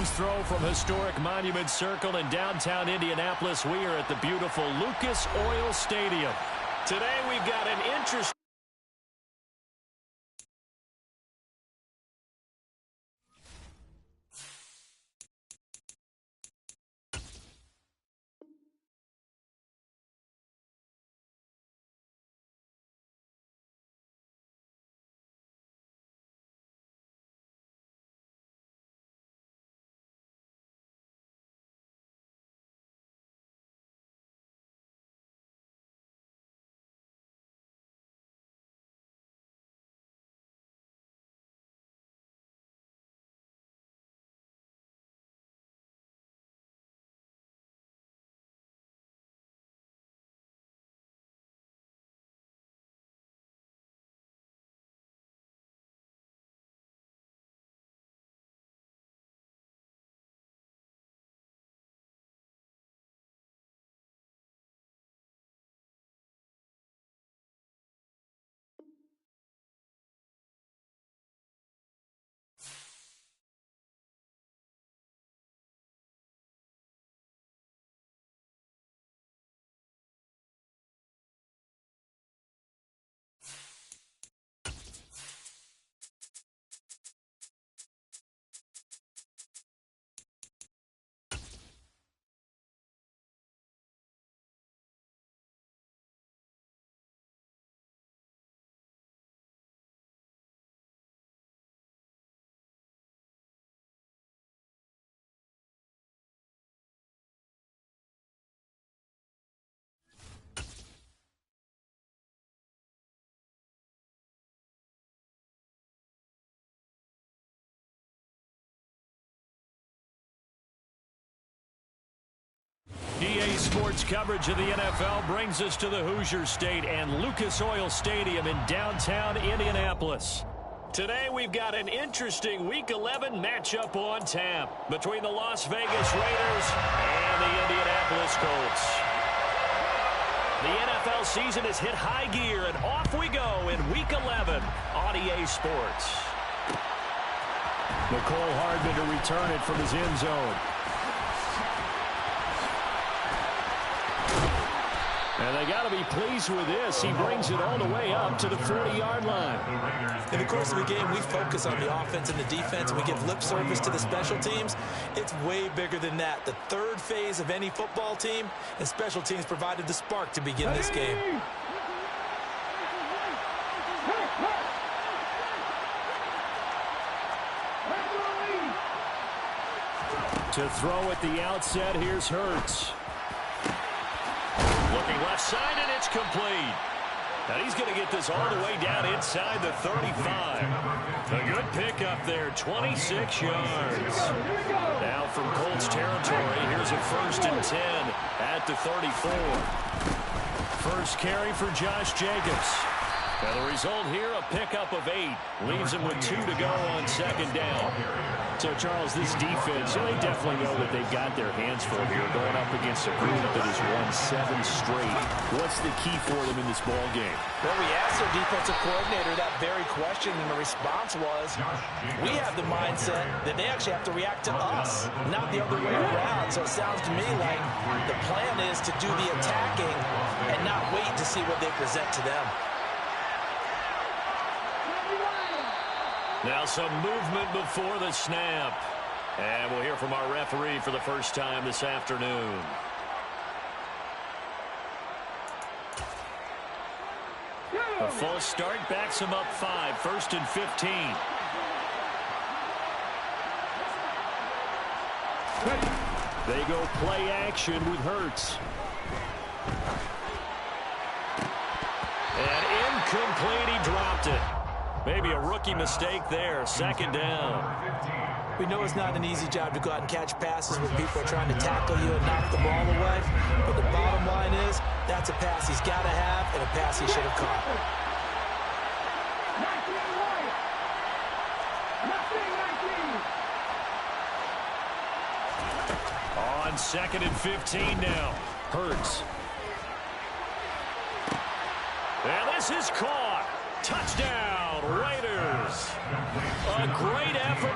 Stone's throw from historic Monument Circle in downtown Indianapolis. We are at the beautiful Lucas Oil Stadium. Today we've got an interesting... EA Sports coverage of the NFL brings us to the Hoosier State and Lucas Oil Stadium in downtown Indianapolis. Today we've got an interesting Week 11 matchup on tap between the Las Vegas Raiders and the Indianapolis Colts. The NFL season has hit high gear, and off we go in Week 11 on EA Sports. McCole Hardman to return it from his end zone. And they got to be pleased with this. He brings it all the way up to the 40-yard line. In the course of the game, we focus on the offense and the defense, and we give lip service to the special teams. It's way bigger than that. The third phase of any football team, and special teams provided the spark to begin this game. To throw at the outset, here's Hurts. Looking left side, and it's complete. And he's going to get this all the way down inside the 35. A good pickup there, 26 yards. Now from Colts territory, here's a 1st and 10 at the 34. First carry for Josh Jacobs. And the result here, a pickup of 8. Leaves him with 2 to go on 2nd down. So, Charles, this defense, they definitely know what they've got their hands for here, going up against a group that has won 7 straight. What's the key for them in this ball game? Well, we asked their defensive coordinator that very question, and the response was, we have the mindset that they actually have to react to us, not the other way around. So it sounds to me like the plan is to do the attacking and not wait to see what they present to them. Now some movement before the snap. And we'll hear from our referee for the first time this afternoon. A false start backs him up 5. 1st and 15. They go play action with Hurts. And incomplete, he dropped it. Maybe a rookie mistake there. 2nd down. We know it's not an easy job to go out and catch passes when people are trying to tackle you and knock the ball away. But the bottom line is, that's a pass he's got to have and a pass he should have caught. On 2nd and 15 now. Hurts. And this is caught. Touchdown, Raiders. A great effort.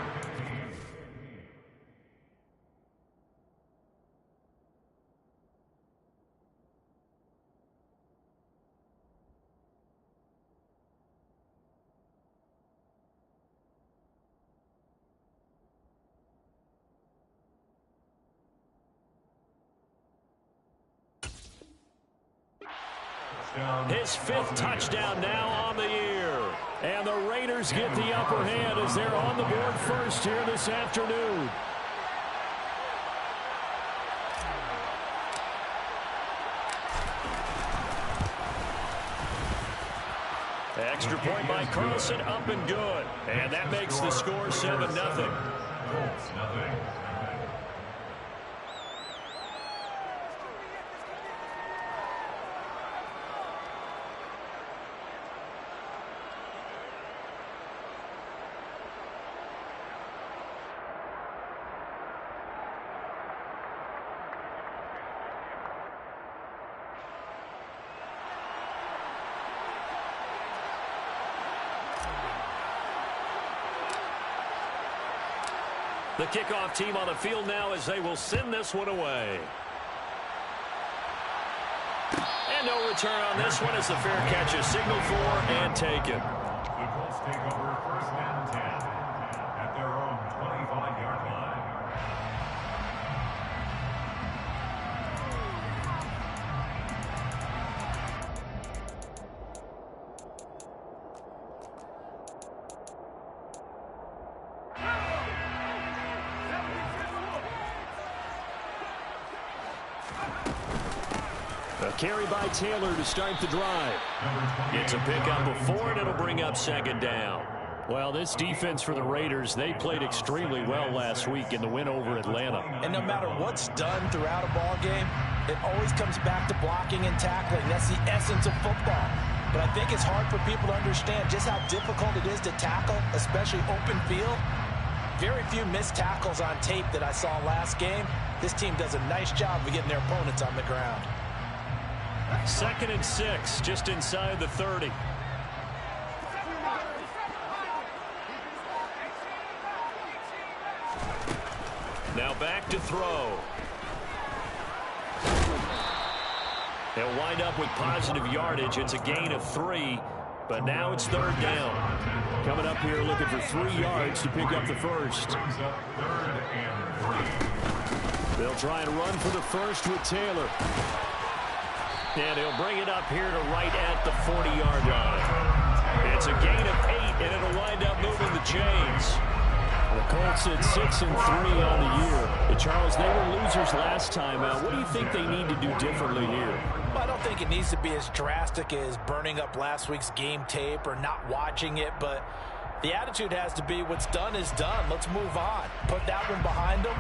His 5th touchdown now on the year. And the Raiders get the upper hand as they're on the board first here this afternoon. Extra point by Carlson, up and good. And that makes the score 7-0. The kickoff team on the field now as they will send this one away. And no return on this one as the fair catch is signaled for and taken. The Colts take over 1st and 10 at their own 25-yard line. A carry by Taylor to start the drive. It's a pickup of 4, and it'll bring up 2nd down. Well, this defense for the Raiders, they played extremely well last week in the win over Atlanta. And no matter what's done throughout a ball game, it always comes back to blocking and tackling. That's the essence of football. But I think it's hard for people to understand just how difficult it is to tackle, especially open field. Very few missed tackles on tape that I saw last game. This team does a nice job of getting their opponents on the ground. 2nd and 6, just inside the 30. Now back to throw. They'll wind up with positive yardage. It's a gain of 3, but now it's 3rd down. Coming up here looking for 3 yards to pick up the first. They'll try and run for the first with Taylor. And he'll bring it up here to right at the 40-yard line. It's a gain of 8, and it'll wind up moving the chains. The Colts at 6-3 on the year. Charles, they were losers last time out. What do you think they need to do differently here? Well, I don't think it needs to be as drastic as burning up last week's game tape or not watching it, but the attitude has to be what's done is done. Let's move on. Put that one behind them,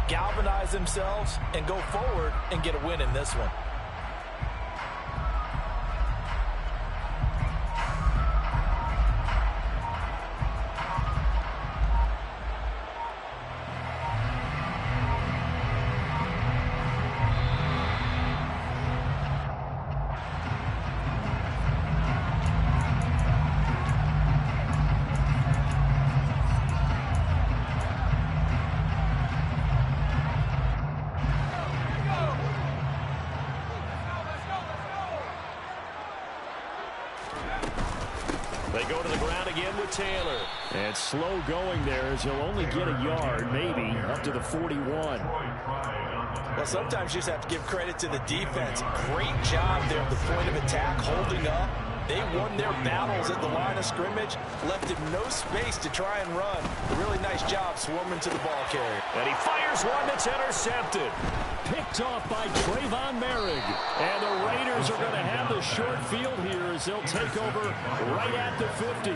galvanize themselves, and go forward and get a win in this one. They go to the ground again with Taylor. And slow going there as he'll only get a yard, maybe, up to the 41. Well, sometimes you just have to give credit to the defense. Great job there at the point of attack, holding up. They won their battles at the line of scrimmage, left him no space to try and run. A really nice job swarming to the ball carrier. And he fires one that's intercepted. Picked off by Trayvon Merrick. And the Raiders are going to have the short field here as they'll take over right at the 50.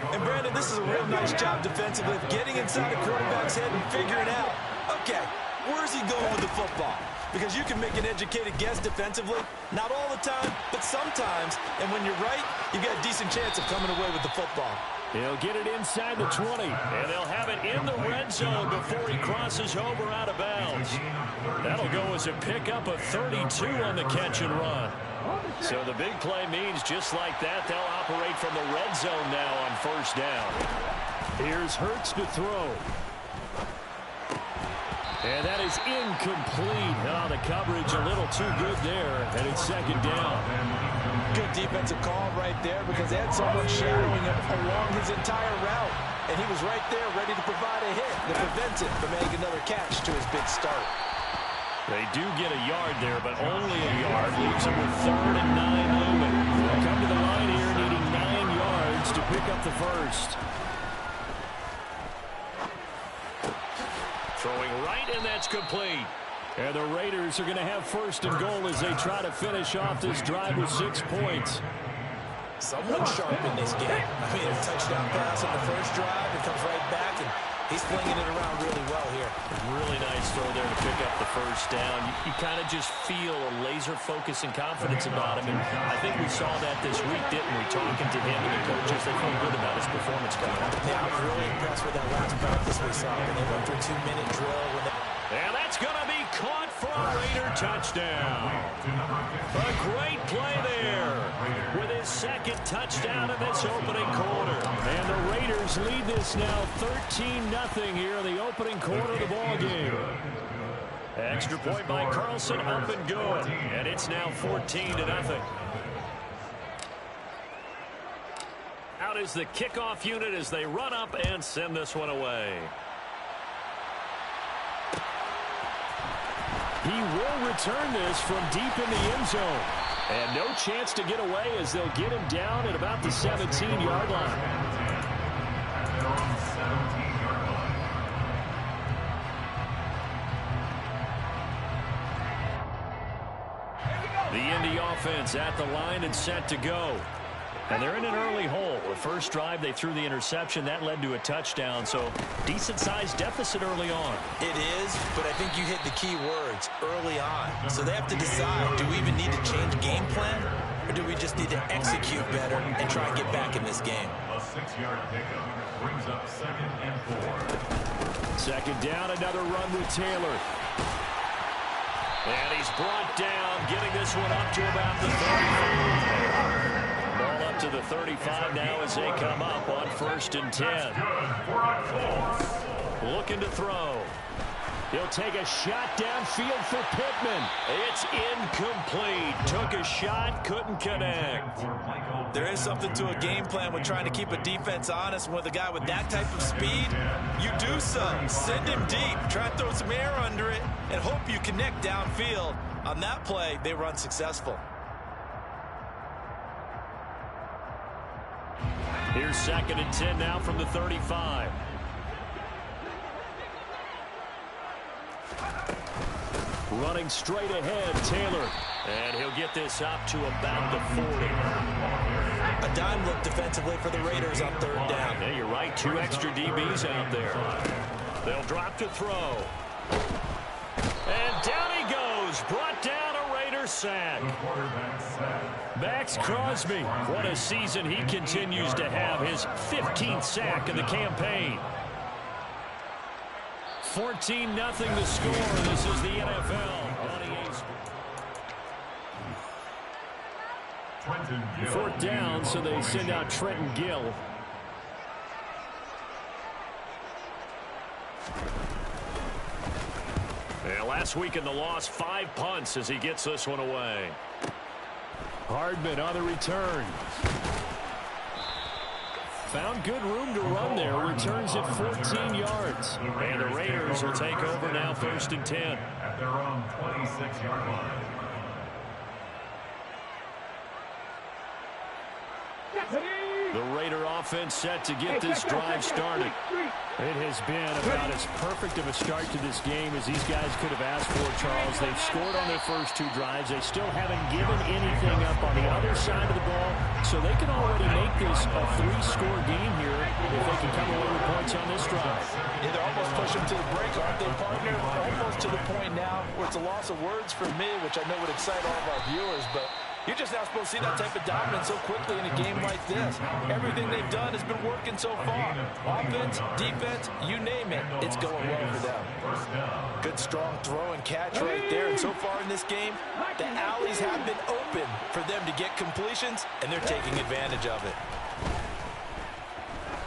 And Brandon, this is a real nice job defensively of getting inside the quarterback's head and figuring out, okay, where's he going with the football? Because you can make an educated guess defensively, not all the time, but sometimes. And when you're right, you've got a decent chance of coming away with the football. He'll get it inside the 20, and they'll have it in the red zone before he crosses over out of bounds. That'll go as a pickup of 32 on the catch and run. So the big play means just like that, they'll operate from the red zone now on first down. Here's Hurts to throw. And that is incomplete. Oh, the coverage a little too good there, and it's second down. Good defensive call right there because they had someone shadowing him along his entire route. And he was right there ready to provide a hit that prevents him from making another catch to his big start. They do get a yard there, but only a yard. Leaves them with 3rd and 9 looming. They'll come to the line here needing 9 yards to pick up the first. Throwing right, and that's complete. And the Raiders are going to have 1st and goal as they try to finish off this drive with 6 points. Someone sharp in this game. I mean, a touchdown pass on the first drive. It comes right back, and he's flinging it around really well here. Really nice throw there to pick up the first down. You kind of just feel a laser focus and confidence about him, and I think we saw that this week, didn't we? Talking to him and the coaches, they felt good about his performance coming up. Yeah, I was really impressed with that last practice we saw when they went through a 2-minute drill. And that's going to be caught for a Raider touchdown. A great play there with his 2nd touchdown in this opening quarter. And the Raiders lead this now 13-0 here in the opening quarter of the ballgame. Extra point by Carlson, up and good. And it's now 14-0. Out is the kickoff unit as they run up and send this one away. He will return this from deep in the end zone. And no chance to get away as they'll get him down at about the 17-yard line. The Indy offense at the line and set to go. And they're in an early hole. The first drive, they threw the interception. That led to a touchdown, so decent-sized deficit early on. It is, but I think you hit the key words, early on. So they have to decide, do we even need to change game plan, or do we just need to execute better and try and get back in this game? A 6-yard pickup brings up 2nd and 4. 2nd down, another run with Taylor. And he's brought down, getting this one up to about the 35. Ball up to the 35 now as they come up on 1st and 10. Looking to throw. He'll take a shot downfield for Pittman. It's incomplete. Took a shot, couldn't connect. There is something to a game plan when trying to keep a defense honest. And with a guy with that type of speed, you do so. Send him deep. Try to throw some air under it and hope you connect downfield. On that play, they run successful. Here's 2nd and 10 now from the 35. Running straight ahead, Taylor. And he'll get this up to about the 40. A dime look defensively for the Raiders on 3rd down. Yeah, you're right. 2 extra DBs out there. They'll drop to throw. And down he goes. Brought down a Raider sack. Max Crosby. What a season he continues to have. His 15th sack in the campaign. 14-0 the score. This is the NFL. 4th down, so they send out Trenton Gill. And last week in the loss, 5 punts as he gets this one away. Hardman on the return. Found good room to run there. Returns it 14 yards. And the Raiders will take over now 1st and 10. At their own 26-yard line. The Raider offense set to get this drive started. It has been about as perfect of a start to this game as these guys could have asked for, Charles. They've scored on their first 2 drives. They still haven't given anything up on the other side of the ball, so they can already make this a 3-score game here if they can come away with points on this drive. Yeah, they're almost pushing to the break, aren't they, partner? Almost to the point now where it's a loss of words for me, which I know would excite all of our viewers, but you're just not supposed to see that type of dominance so quickly in a game like this. Everything they've done has been working so far. Offense, defense, you name it, it's going well for them. Good strong throw and catch right there. And so far in this game, the alleys have been open for them to get completions, and they're taking advantage of it.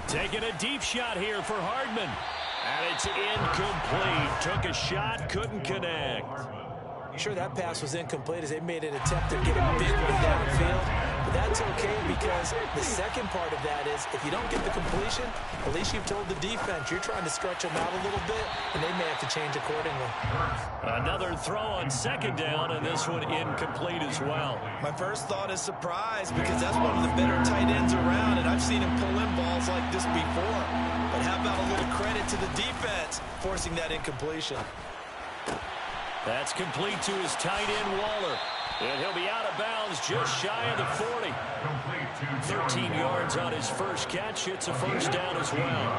Taking a deep shot here for Hardman. And it's incomplete. Took a shot, couldn't connect. You sure that pass was incomplete as they made an attempt to get a big one downfield? But that's okay because the second part of that is if you don't get the completion, at least you've told the defense you're trying to stretch them out a little bit, and they may have to change accordingly. Another throw on second down, and this one incomplete as well. My first thought is surprise because that's one of the better tight ends around, and I've seen him pull in balls like this before. But how about a little credit to the defense forcing that incompletion? That's complete to his tight end, Waller. And he'll be out of bounds just shy of the 40. 13 yards on his first catch. It's a first down as well.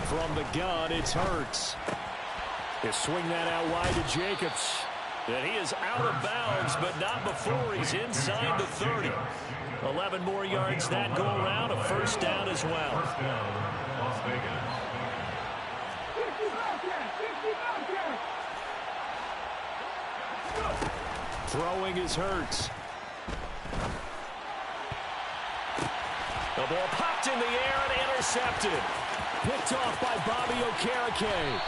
From the gun, it's Hurts. He'll swing that out wide to Jacobs. And he is out of bounds, but not before he's inside the 30. 11 more yards that go around. A first down as well. First down, Las Vegas. Throwing is Hurts. The ball popped in the air and intercepted. Picked off by Bobby Okereke.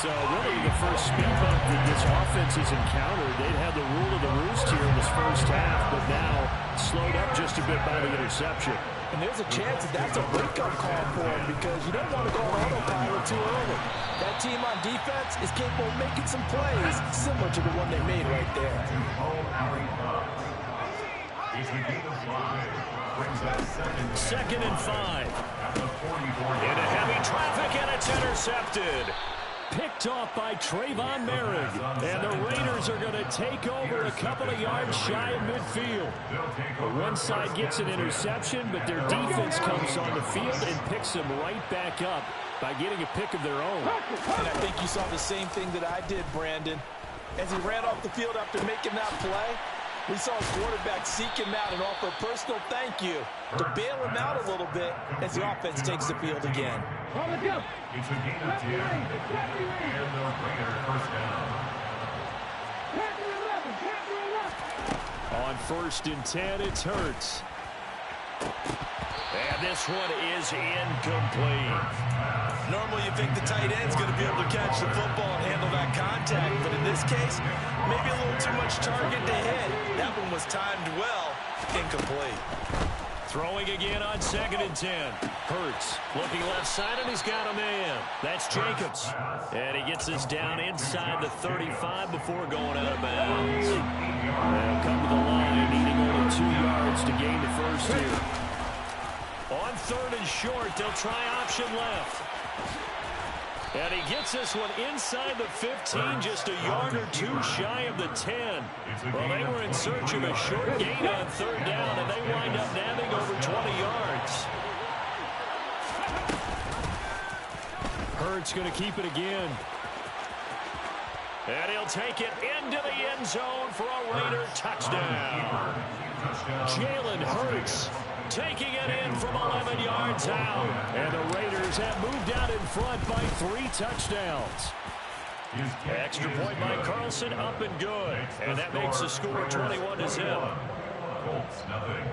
So really the first speed bump that this offense has encountered. They'd had the rule of the roost here in this first half, but now slowed up just a bit by the interception. And there's a chance that that's a wake-up call for him because you don't want to go on autopilot too early. That team on defense is capable of making some plays similar to the one they made right there. Second and 5. Into heavy traffic, and it's intercepted. Picked off by Trayvon Merrick. And the Raiders are going to take over a couple of yards shy of midfield. One side gets an interception, but their defense comes on the field and picks them right back up by getting a pick of their own. And I think you saw the same thing that I did, Brandon. As he ran off the field after making that play, we saw his quarterback seek him out and offer a personal thank you to bail him out a little bit as the offense takes the field again. It's a gain of 10. And the Raiders first down. On first and 10, it's Hurts. And this one is incomplete. Normally you think the tight end's going to be able to catch the football and handle that contact, but in this case, maybe a little too much target to hit. That one was timed well, incomplete. Throwing again on second and 10. Hurts looking left side, and he's got a man. That's Jacobs. And he gets this down inside the 35 before going out of bounds. They'll come to the line, needing only 2 yards to gain the first here. On third and short, they'll try option left. And he gets this one inside the 15, just a yard or two shy of the 10. Well, they were in search of a short gain on third down, and they wind up nabbing over 20 yards. Hurts going to keep it again. And he'll take it into the end zone for a Raider touchdown. Jalen Hurts taking it in from 11 yards out. And the Raiders have moved out in front by 3 touchdowns. Extra point by Carlson, up and good. And that makes the score 21-0. Colts, nothing.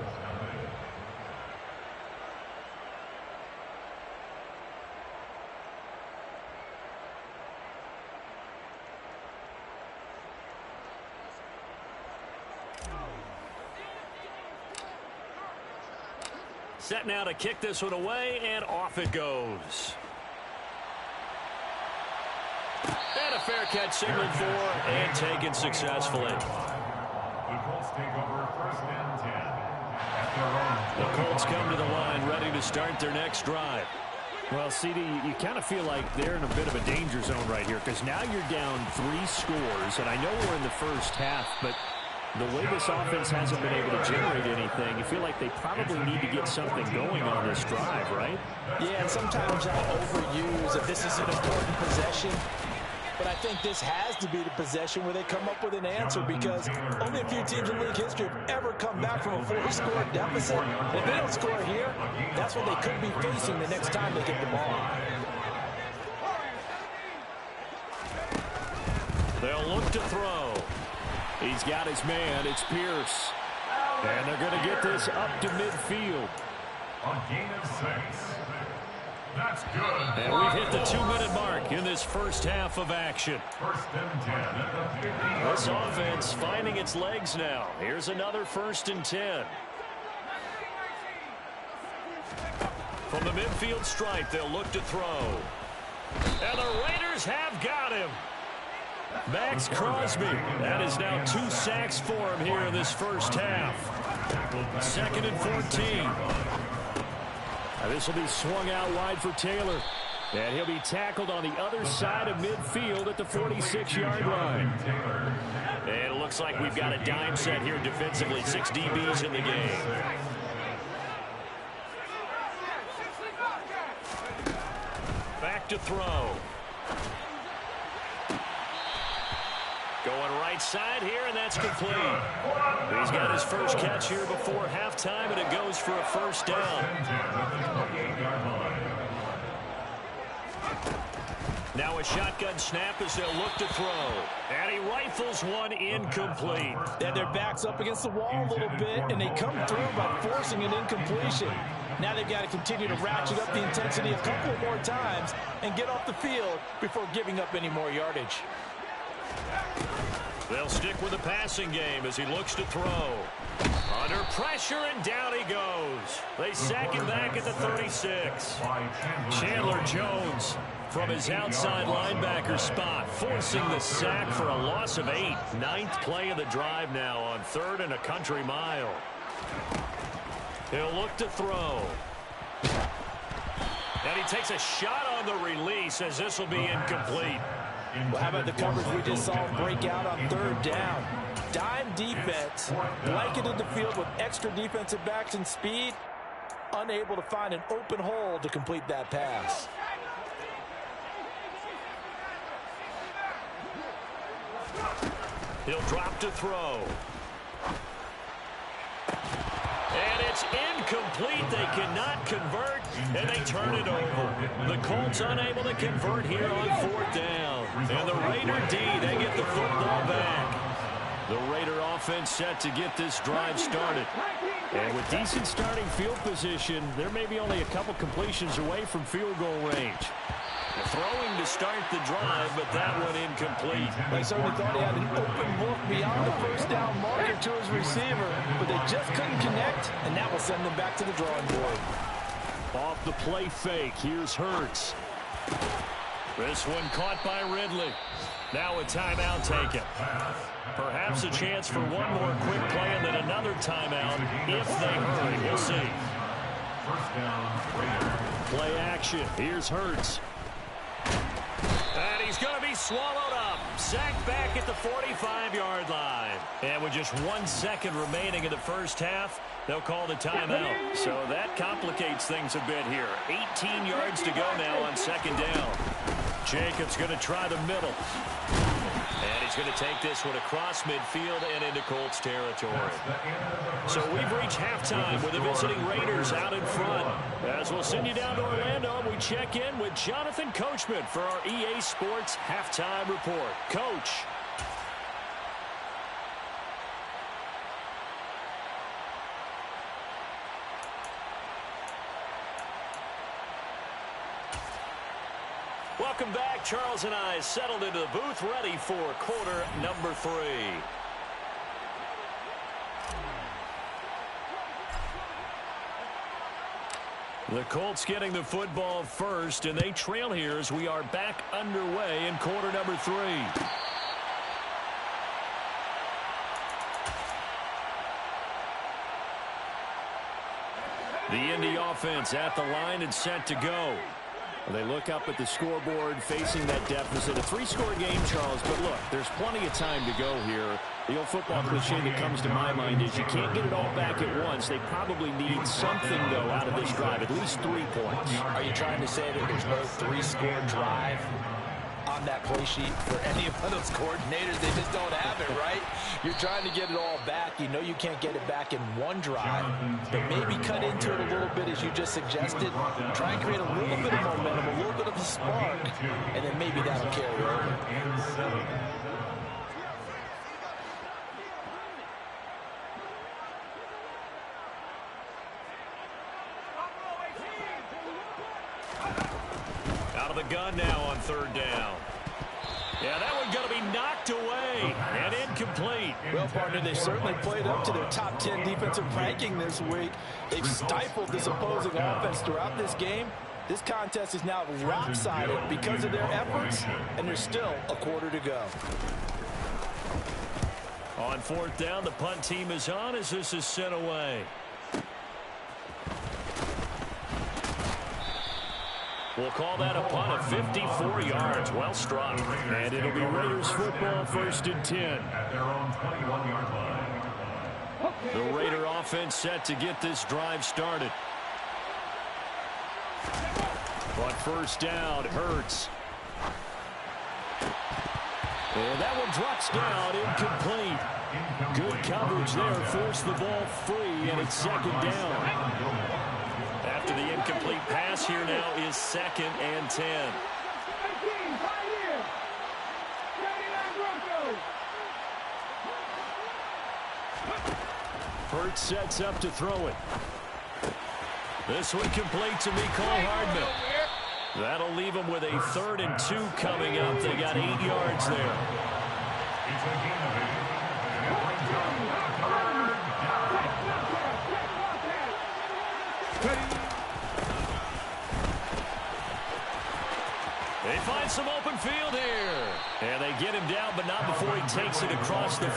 Set now to kick this one away, and off it goes. And a fair catch signaled for and taken successfully. The Colts take over first and 10 at their own. The Colts come to the line ready to start their next drive. Well, CD, you kind of feel like they're in a bit of a danger zone right here because now you're down 3 scores, and I know we're in the first half, but the way this offense hasn't been able to generate anything, you feel like they probably need to get something going on this drive, right? Yeah, and sometimes I'll overuse if this is an important possession. But I think this has to be the possession where they come up with an answer because only a few teams in league history have ever come back from a 4-score deficit. And if they don't score here, that's what they could be facing the next time they get the ball. They'll look to throw. He's got his man. It's Pierce. And they're going to get this up to midfield. On gain of 6. That's good. And we've hit the 2-minute mark in this first half of action. First and 10 at the 50. This offense finding its legs now. Here's another 1st and 10. From the midfield stripe, they'll look to throw. And the Raiders have got him. Max Crosby. That is now 2 sacks for him here in this first half. 2nd and 14. Now this will be swung out wide for Taylor. And he'll be tackled on the other side of midfield at the 46-yard line. And it looks like we've got a dime set here defensively. 6 DBs in the game. Back to throw. Going right side here, and that's complete. He's got his first catch here before halftime, and it goes for a first down. Now a shotgun snap as they'll look to throw. And he rifles one incomplete. And their back's up against the wall a little bit, and they come through by forcing an incompletion. Now they've got to continue to ratchet up the intensity a couple more times and get off the field before giving up any more yardage. They'll stick with the passing game as he looks to throw. Under pressure, and down he goes. They sack him back at the 36. Chandler Jones from his outside linebacker spot, forcing the sack for a loss of 8. 9th play of the drive now on 3rd and a country mile. He'll look to throw. And he takes a shot on the release as this will be incomplete. Well, how about the coverage we just saw break out on 3rd down? Dime defense, blanketed the field with extra defensive backs and speed, unable to find an open hole to complete that pass. He'll drop to throw. And it's incomplete. They cannot convert, and they turn it over. The Colts unable to convert here on 4th down. And the Raider D, they get the football back. The Raider offense set to get this drive started. And with decent starting field position, they're maybe only a couple completions away from field goal range. Throwing to start the drive, but that one incomplete. They certainly thought he had an open look beyond the 1st down marker to his receiver, but they just couldn't connect, and that will send them back to the drawing board. Off the play fake, here's Hurts. This one caught by Ridley. Now a timeout taken. Perhaps a chance for one more quick play and then another timeout if they hurry. We'll see. First down, Raiders. Play action. Here's Hurts. And he's going to be swallowed up. Sacked back at the 45-yard line. And with just 1 second remaining in the first half, they'll call the timeout. So that complicates things a bit here. 18 yards to go now on 2nd down. Jacobs going to try the middle. And he's going to take this one across midfield and into Colts territory. So we've reached halftime with the visiting Raiders out in front. As we'll send you down to Orlando, we check in with Jonathan Coachman for our EA Sports Halftime Report. Coach. Welcome back. Charles and I settled into the booth, ready for quarter number 3. The Colts getting the football first, and they trail here as we are back underway in quarter number 3. The Indy offense at the line and set to go. They look up at the scoreboard facing that deficit. A 3-score game, Charles, but look, there's plenty of time to go here. The old football cliche that comes to my mind is you can't get it all back at once. They probably need something, though, out of this drive, at least 3 points. Are you trying to say that there's no 3-score drive on that play sheet for any of those coordinators? They just don't have it, right? You're trying to get it all back. You know you can't get it back in one drive, but maybe cut into it a little bit as you just suggested. Try and create a little bit of momentum, a little bit of a spark, and then maybe that'll carry over. out of the gun now on third down. Yeah, that one going to be knocked away and incomplete. Well, partner, they certainly played up to their top 10 defensive ranking this week. They've stifled this opposing offense throughout this game. This contest is now lopsided because of their efforts, and there's still a quarter to go. On fourth down, the punt team is on as this is sent away. We'll call that a punt of 54 yards. Well struck. And it'll be Raiders football, 1st and 10. At their own 21-yard line. The Raider offense set to get this drive started. On first down, Hurts. And that one drops down, incomplete. Good coverage there, forced the ball free, and it's second down. After the incomplete pass, here now is 2nd and 10. Hurts sets up to throw it. This one complete to Mecole Hardman. That'll leave them with a 3rd and 2 coming up. They got 8 yards there. They find some open field here. And they get him down, but not before he takes it across the